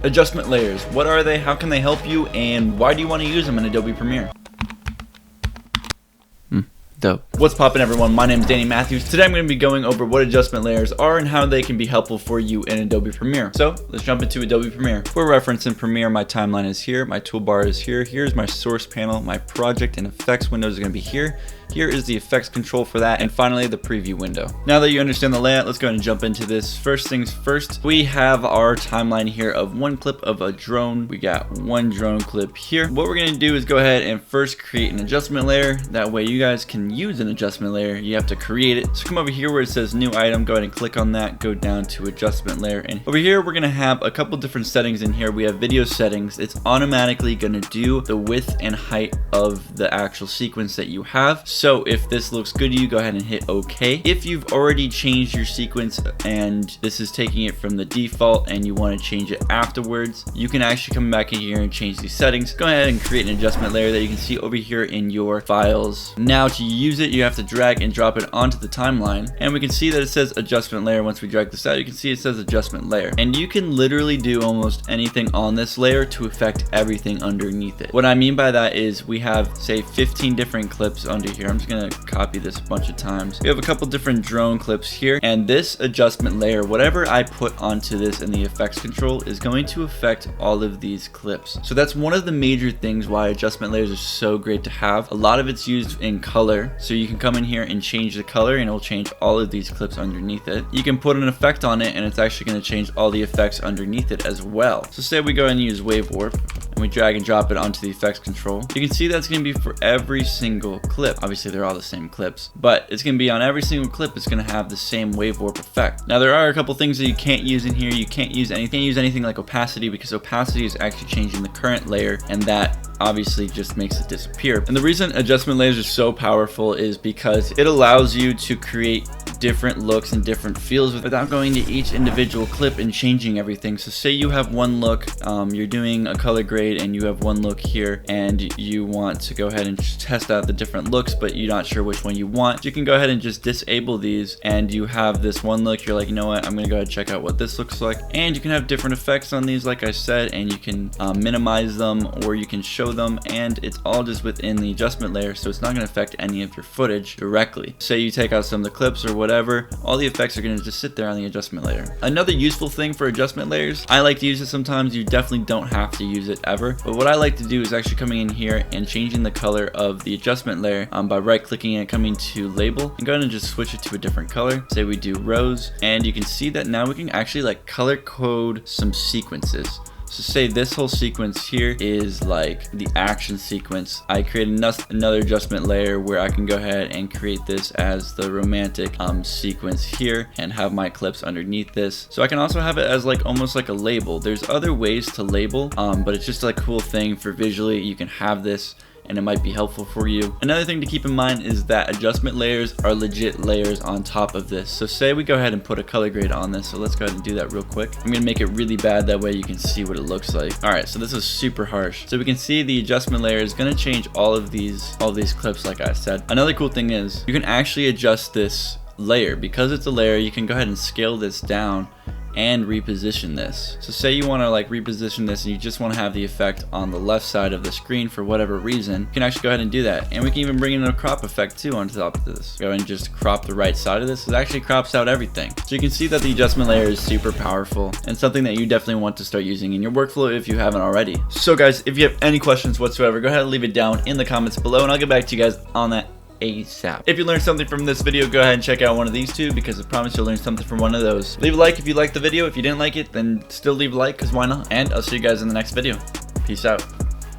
Adjustment layers, what are they, how can they help you, and why do you want to use them in Adobe Premiere? Dope. What's poppin', everyone? My name is Danny Matthews. Today I'm going to be going over what adjustment layers are and how they can be helpful for you in Adobe Premiere. So let's jump into Adobe Premiere. For reference in Premiere, my timeline is here, my toolbar is here, here's my source panel, my project and effects windows are going to be here. Here is the effects control for that, and finally the preview window. Now that you understand the layout, let's go ahead and jump into this. First things first, we have our timeline here of one clip of a drone. We got one drone clip here. What we're going to do is go ahead and first create an adjustment layer. That way you guys can use an adjustment layer. You have to create it. So come over here where it says new item, go ahead and click on that, go down to adjustment layer, and over here we're going to have a couple different settings in here. We have video settings. It's automatically going to do the width and height of the actual sequence that you have. So if this looks good to you, go ahead and hit OK. If you've already changed your sequence and this is taking it from the default and you want to change it afterwards, you can actually come back in here and change these settings. Go ahead and create an adjustment layer that you can see over here in your files. Now to use it, you have to drag and drop it onto the timeline, and we can see that it says adjustment layer. Once we drag this out, you can see it says adjustment layer, and you can literally do almost anything on this layer to affect everything underneath it. What I mean by that is we have, say, 15 different clips under here. I'm just gonna copy this a bunch of times. We have a couple different drone clips here, and this adjustment layer, whatever I put onto this in the effects control, is going to affect all of these clips. So that's one of the major things why adjustment layers are so great to have. A lot of it's used in color, so you can come in here and change the color and it'll change all of these clips underneath it. You can put an effect on it and it's actually going to change all the effects underneath it as well. So say we go and use wave warp and we drag and drop it onto the effects control. You can see that's going to be for every single clip. Obviously they're all the same clips, but it's going to be on every single clip. It's going to have the same wave warp effect. Now there are a couple things that you can't use in here. You can't use anything like opacity, because opacity is actually changing the current layer, and that obviously just makes it disappear. And the reason adjustment layers are so powerful is because it allows you to create different looks and different feels without going to each individual clip and changing everything. So say you have one look, you're doing a color grade and you have one look here, and you want to go ahead and just test out the different looks, but you're not sure which one you want. You can go ahead and just disable these, and you have this one look. You're like, you know what, I'm gonna go ahead and check out what this looks like, and you can have different effects on these, like I said, and you can minimize them or you can show them, and it's all just within the adjustment layer, so it's not going to affect any of your footage directly. Say you take out some of the clips or whatever, all the effects are going to just sit there on the adjustment layer. Another useful thing for adjustment layers, I like to use it sometimes. You definitely don't have to use it ever, but what I like to do is actually coming in here and changing the color of the adjustment layer by right clicking and coming to label and go ahead and just switch it to a different color. Say we do rose, and you can see that now we can actually like color code some sequences. So say this whole sequence here is like the action sequence. I create another adjustment layer where I can go ahead and create this as the romantic sequence here and have my clips underneath this. So I can also have it as like almost like a label. There's other ways to label, but it's just like a cool thing for visually. You can have this and it might be helpful for you. Another thing to keep in mind is that adjustment layers are legit layers on top of this. So say we go ahead and put a color grade on this. So let's go ahead and do that real quick. I'm gonna make it really bad, that way you can see what it looks like. All right, so this is super harsh. So we can see the adjustment layer is gonna change all of these clips, like I said. Another cool thing is you can actually adjust this layer. Because it's a layer, you can go ahead and scale this down and reposition this. So say you want to like reposition this and you just want to have the effect on the left side of the screen for whatever reason, you can actually go ahead and do that. And we can even bring in a crop effect too on top of this. Go ahead and just crop the right side of this. It actually crops out everything. So you can see that the adjustment layer is super powerful and something that you definitely want to start using in your workflow if you haven't already. So guys, if you have any questions whatsoever, go ahead and leave it down in the comments below and I'll get back to you guys on that ASAP. If you learned something from this video, go ahead and check out one of these two, because I promise you'll learn something from one of those. Leave a like if you liked the video. If you didn't like it, then still leave a like, because why not? And I'll see you guys in the next video. Peace out.